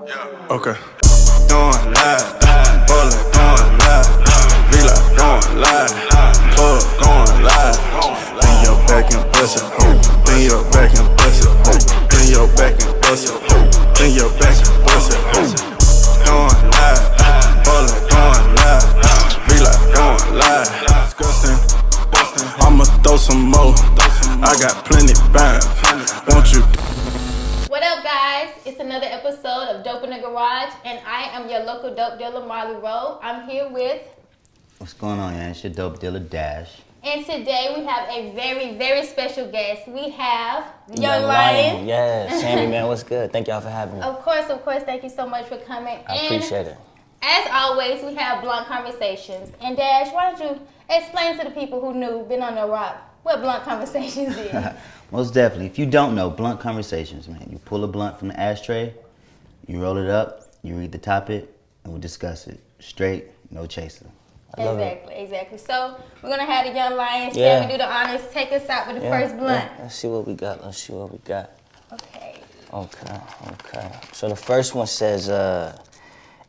Okay. Going live, bullet going live, V-Lock going live, plug going live. Bend your back and bust it, bend your back and bust it, bend your back and bust it, bend your back and bust it. Going live, bullet going live, V-Lock going live. Disgusting, I'ma throw some more. I got plenty bounds. Want you? What up, guys? It's another episode of Dope in the Garage, and I am your local dope dealer, Marlee. I'm here with... What's going on, man? It's your dope dealer, Dash. And today we have a very, very special guest. We have Young Lion. Yeah, Sammie, man, what's good? Thank y'all for having me. Of course. Thank you so much for coming. I appreciate it. As always, we have blunt conversations. And Dash, why don't you explain to the people who been on the rock, what blunt conversations is? Most definitely. If you don't know, blunt conversations, man. You pull a blunt from the ashtray, you roll it up, you read the topic, and we'll discuss it. Straight, no chaser. Exactly. So we're gonna have the Young Lion, Sammie, do the honors, take us out with the first blunt. Let's see what we got. Okay. So the first one says,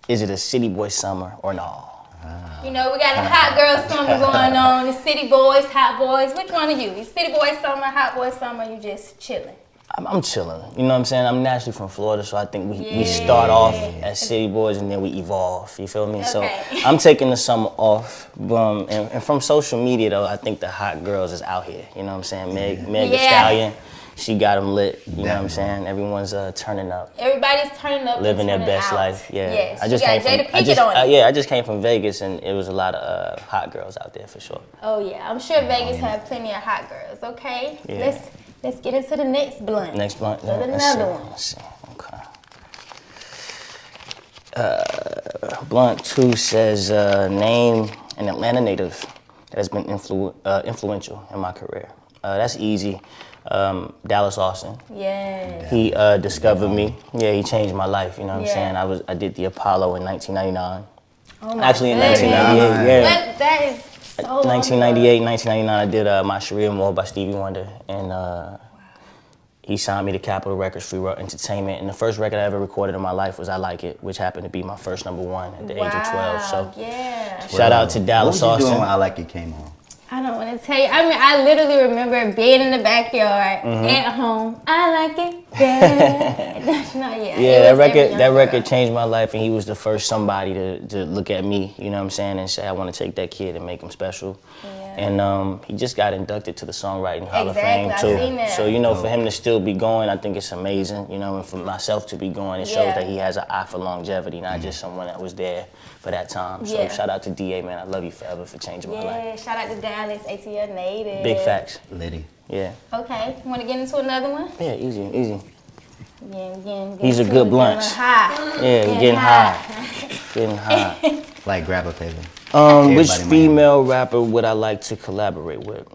is it a city boy summer or no? You know, we got a hot girl summer going on, the city boys, hot boys. Which one are you? You city boy summer, hot boy summer, you just chilling? I'm chilling. You know what I'm saying? I'm naturally from Florida, so I think we start off as city boys and then we evolve. You feel me? Okay. So I'm taking the summer off. And from social media, though, I think the hot girls is out here. You know what I'm saying? Meg Thee Stallion. She got them lit, you know what I'm saying? Everyone's turning up. Everybody's turning up. Living their best life, yeah. Yes. I just came from Vegas and it was a lot of hot girls out there for sure. Oh yeah, I'm sure Vegas have plenty of hot girls, okay? Yeah. Let's get into the next blunt. Next blunt? So another one. Let's see, okay. Blunt 2 says, name an Atlanta native that has been influential in my career. That's easy. Dallas Austin. Yeah. He discovered me. Yeah, he changed my life. You know what I'm saying? I did the Apollo in 1999. Oh my Actually, in goodness. 1998. Yeah. But that is so 1998, 1999. I did my Sharia Mall by Stevie Wonder, and he signed me to Capitol Records, Free World Entertainment. And the first record I ever recorded in my life was "I Like It," which happened to be my first #1 at the age of 12. So, shout out to Dallas Austin. What was you doing when "I Like It" came on? I don't want to tell you. I mean, I literally remember being in the backyard at home. I like it. Yeah, that record changed my life, and he was the first somebody to look at me, you know what I'm saying, and say, I want to take that kid and make him special. Yeah. And he just got inducted to the Songwriting Hall of Fame too. I've seen that. So, you know, for him to still be going, I think it's amazing, you know, and for myself to be going, it shows that he has an eye for longevity, not just someone that was there for that time. So shout out to DA, man. I love you forever for changing my life. Yeah, shout out to Dallas, ATL native. Big facts. Liddy. Yeah. Okay, want to get into another one? Yeah, easy. Yeah, These are good blunts. Yeah, we're getting high. Getting high. Like grab a paper. Which female rapper would I like to collaborate with?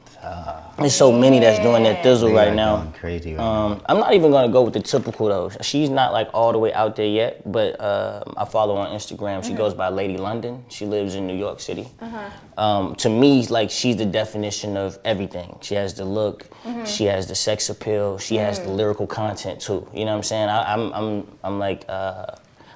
There's so many that's doing that thizzle right now. Crazy right now. I'm not even gonna go with the typical though. She's not like all the way out there yet, but I follow her on Instagram. She goes by Lady London. She lives in New York City. To me, like she's the definition of everything. She has the look, she has the sex appeal, she has the lyrical content too. You know what I'm saying? I'm like.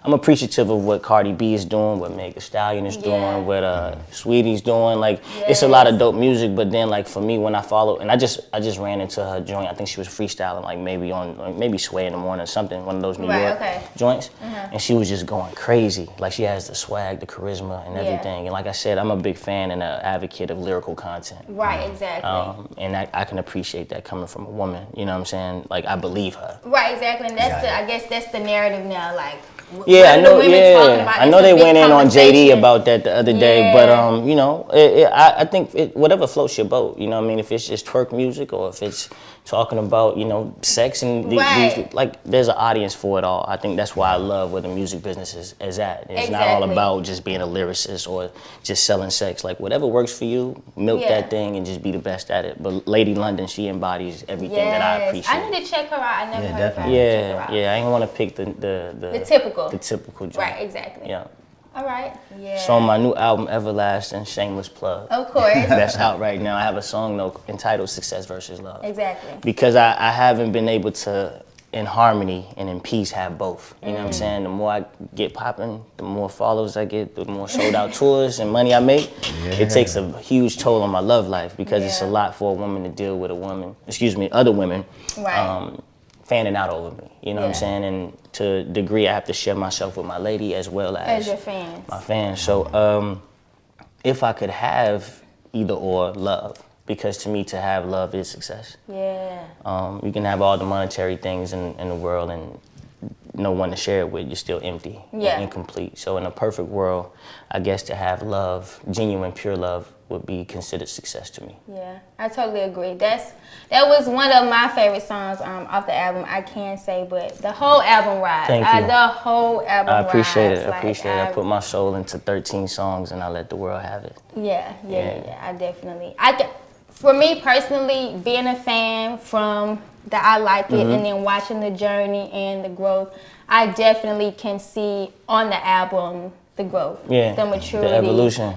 I'm appreciative of what Cardi B is doing, what Meg Thee Stallion is doing, what Sweetie's doing. Like, it's a lot of dope music. But then, like for me, when I follow, and I just ran into her joint. I think she was freestyling, like maybe Sway in the Morning or something, one of those New York joints. And she was just going crazy. Like she has the swag, the charisma, and everything. And like I said, I'm a big fan and an advocate of lyrical content. Right, exactly. And I can appreciate that coming from a woman. You know what I'm saying? Like I believe her. Right, exactly. And I guess that's the narrative now. Like. Yeah, I know. I know they went in on JD about that the other day, but you know, I think whatever floats your boat. You know what I mean? If it's just twerk music or if it's talking about, you know, sex and these, like there's an audience for it all. I think that's why I love where the music business is at. It's not all about just being a lyricist or just selling sex. Like whatever works for you, milk that thing and just be the best at it. But Lady London, she embodies everything that I appreciate. I need to check her out. I never heard of her. Yeah. I ain't want to pick the typical joint. Right, exactly. Yeah. All right. Yeah. So on my new album, Everlasting, shameless plug. Of course. That's out right now. I have a song though entitled Success versus Love. Exactly. Because I haven't been able to in harmony and in peace have both. You know what I'm saying? The more I get popping, the more followers I get, the more sold out tours and money I make. It takes a huge toll on my love life because it's a lot for a woman to deal with other women fanning out over me. You know what I'm saying? And to a degree, I have to share myself with my lady as well as your fans. My fans. So if I could have either or love, because to me to have love is success. Yeah. You can have all the monetary things in the world and no one to share it with, you're still empty and incomplete. So in a perfect world, I guess to have love, genuine, pure love, would be considered success to me. Yeah, I totally agree. That was one of my favorite songs off the album, I can say, but the whole album rides. Thank you. The whole album rides. I appreciate it. I appreciate it. I put my soul into 13 songs and I let the world have it. Yeah, I definitely. For me personally, being a fan from the I Like It and then watching the journey and the growth, I definitely can see on the album the growth, the maturity,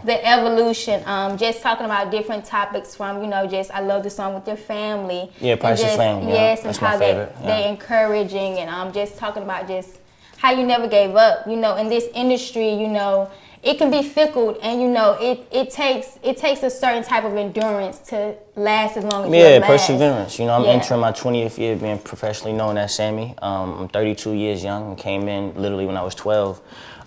the evolution. Just talking about different topics from, just I love the song with your family. Yeah, Price of Fame. Yes, That's and how my favorite. they encouraging and just talking about just how you never gave up. In this industry, it can be fickle, and it takes a certain type of endurance to last as long as you last. Perseverance. I'm entering my 20th year being professionally known as Sammie. I'm 32 years young and came in literally when I was 12.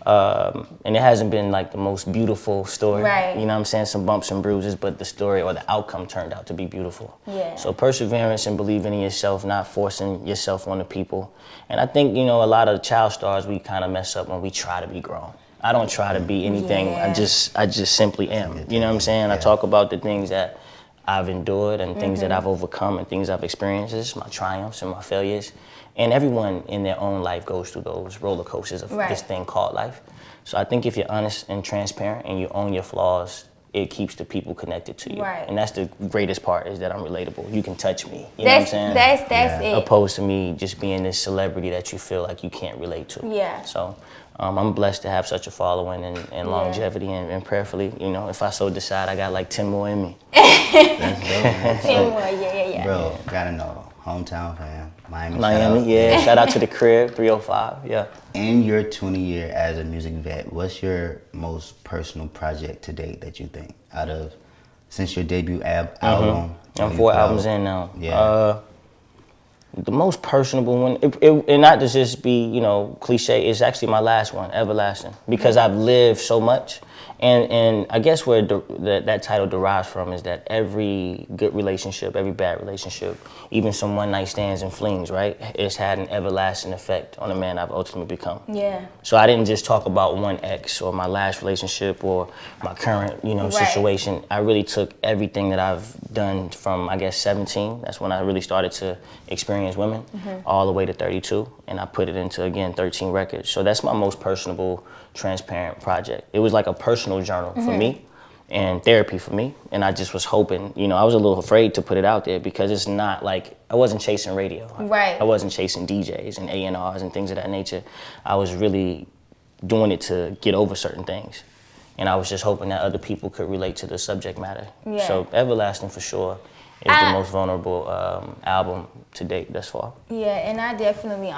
And it hasn't been like the most beautiful story. Right. You know what I'm saying? Some bumps and bruises, but the story or the outcome turned out to be beautiful. Yeah. So perseverance and believing in yourself, not forcing yourself on the people. And I think, a lot of child stars, we kind of mess up when we try to be grown. I don't try to be anything. Yeah. I just simply am. You know what I'm saying? Yeah. I talk about the things that I've endured and things that I've overcome and things I've experienced, my triumphs and my failures. And everyone in their own life goes through those roller coasters of this thing called life. So I think if you're honest and transparent and you own your flaws, it keeps the people connected to you. Right. And that's the greatest part, is that I'm relatable. You can touch me. You know what I'm saying? That's it. Opposed to me just being this celebrity that you feel like you can't relate to. Yeah. So I'm blessed to have such a following and longevity and prayerfully, if I so decide, I got like 10 more in me. That's dope, man. 10 more, yeah. Bro, gotta know. Hometown fam. Miami, shout out to the crib, 305, yeah. In your 20 year as a music vet, what's your most personal project to date that you think since your debut album? I'm 4 albums in now. Yeah. The most personable one, and not to just be, cliche, it's actually my last one, Everlasting, because I've lived so much. And I guess where that title derives from is that every good relationship, every bad relationship, even some one night stands and flings, right? It's had an everlasting effect on the man I've ultimately become. Yeah. So I didn't just talk about one ex or my last relationship or my current, situation. I really took everything that I've done from, I guess, 17. That's when I really started to experience women, all the way to 32. And I put it into, again, 13 records. So that's my most personable, transparent project. It was like a personal journal for me and therapy for me. And I just was hoping, I was a little afraid to put it out there because it's not like, I wasn't chasing radio. Right. I wasn't chasing DJs and A&Rs and things of that nature. I was really doing it to get over certain things. And I was just hoping that other people could relate to the subject matter. Yeah. So Everlasting for sure is the most vulnerable album to date thus far. Yeah, and I definitely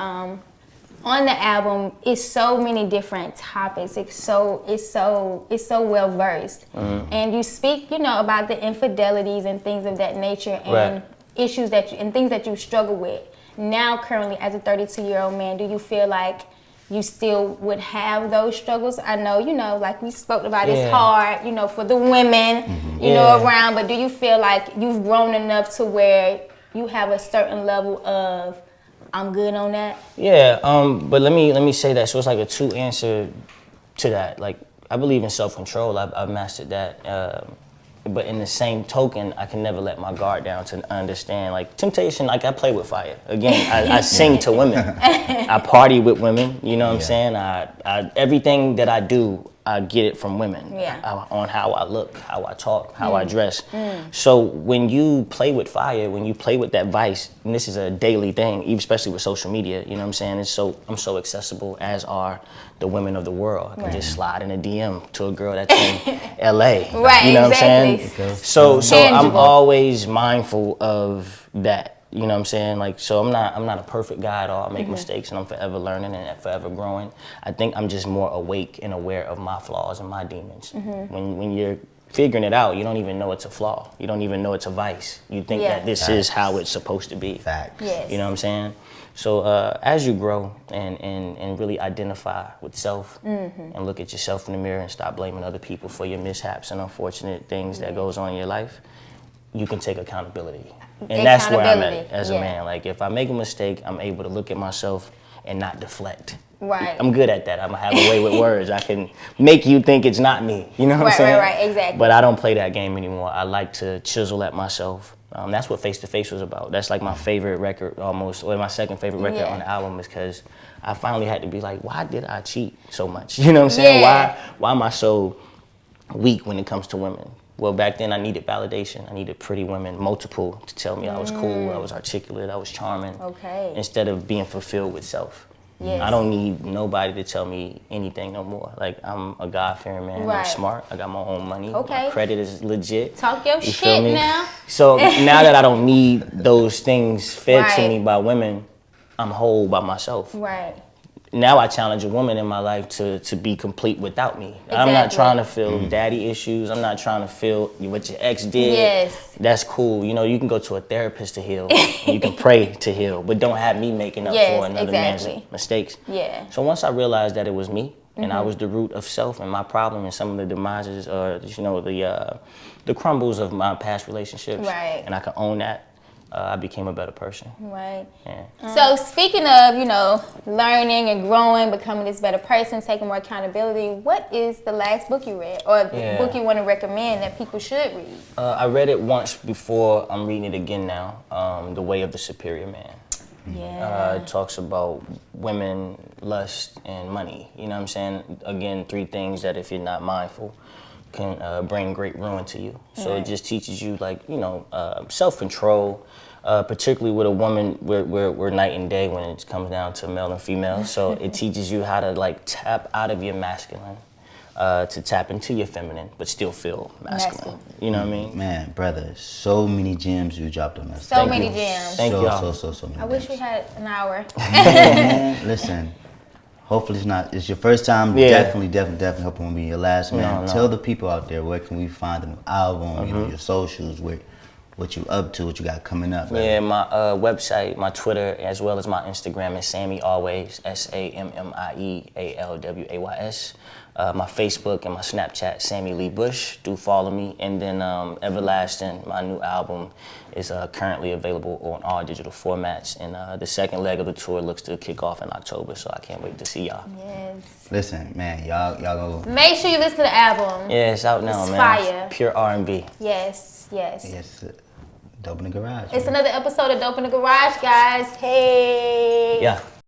on the album, it's so many different topics. It's so well versed, and you speak, about the infidelities and things of that nature, and issues and things that you struggle with. Now, currently, as a 32-year-old man, do you feel like you still would have those struggles? I know, like we spoke about, it's hard, for the women, around. But do you feel like you've grown enough to where you have a certain level of, I'm good on that? Yeah, but let me say that. So it's like a 2 answer to that. Like, I believe in self-control. I've mastered that. But in the same token, I can never let my guard down to understand. Like, temptation, like, I play with fire. Again, I sing to women. I party with women, you know what I'm saying? I everything that I do, I get it from women. On how I look, how I talk, how I dress. So when you play with fire, when you play with that vice, and this is a daily thing, even especially with social media, you know what I'm saying? I'm so accessible, as are the women of the world. I can just slide in a DM to a girl that's in LA. Right, you know exactly. what I'm saying? So I'm always mindful of that. You know what I'm saying? Like, so I'm not a perfect guy at all. I make mistakes and I'm forever learning and forever growing. I think I'm just more awake and aware of my flaws and my demons. When you're figuring it out, you don't even know it's a flaw. You don't even know it's a vice. You think that this is how it's supposed to be. Facts. Yes. You know what I'm saying? So as you grow and really identify with self and look at yourself in the mirror and stop blaming other people for your mishaps and unfortunate things that goes on in your life, you can take accountability. And that's where I'm at as a man. Like, if I make a mistake, I'm able to look at myself and not deflect. Right. I'm good at that. I'm gonna have a way with words. I can make you think it's not me. You know what I'm saying? Right, exactly. But I don't play that game anymore. I like to chisel at myself. That's what Face to Face was about. That's like my favorite record almost, or my second favorite record on the album, is because I finally had to be like, why did I cheat so much? You know what I'm saying? Why am I so weak when it comes to women? Well, back then I needed validation. I needed pretty women, multiple, to tell me I was cool, I was articulate, I was charming. Okay. Instead of being fulfilled with self. Yes. I don't need nobody to tell me anything no more. Like, I'm a God-fearing man. I'm smart. I got my own money. Okay. My credit is legit. Talk your feel shit me? now. So now that I don't need those things fed to Right. me by women, I'm whole by myself. Right. Now I challenge a woman in my life to be complete without me. I'm not trying to feel daddy issues. I'm not trying to feel what your ex did. Yes. That's cool. You know, you can go to a therapist to heal. You can pray to heal, but don't have me making up for another man's mistakes. Yeah. So once I realized that it was me and I was the root of self and my problem and some of the demises or the crumbles of my past relationships, Right. and I could own that, I became a better person. Right. Yeah. So speaking of, learning and growing, becoming this better person, taking more accountability, what is the last book you read or the book you want to recommend that people should read? I read it once before. I'm reading it again now. The Way of the Superior Man. Yeah. It talks about women, lust, and money. You know what I'm saying? Again, 3 things that if you're not mindful can bring great ruin to you. So it just teaches you, self-control, particularly with a woman. We're night and day when it comes down to male and female. So it teaches you how to tap out of your masculine, to tap into your feminine, but still feel masculine. You know what I mean? Man, brother, so many gems you dropped on us. So many gems. Thank you. So many I wish we had an hour. Man, listen. Hopefully it's your first time. Yeah. Definitely hope it won't be your last, man. Tell the people out there, where can we find the new album, your socials, what you up to, what you got coming up. Yeah, my website, my Twitter, as well as my Instagram is Sammie Always, SAMMIEALWAYS. My Facebook and my Snapchat, Sammie Lee Bush. Do follow me. And then Everlasting, my new album, is currently available on all digital formats. And the second leg of the tour looks to kick off in October, so I can't wait to see y'all. Yes. Listen, man, y'all go. Make sure you listen to the album. Yeah, it's out now, It's man. fire. Pure R&B. Yes. Yes, Dope in the Garage. It's another episode of Dope in the Garage, guys. Hey. Yeah.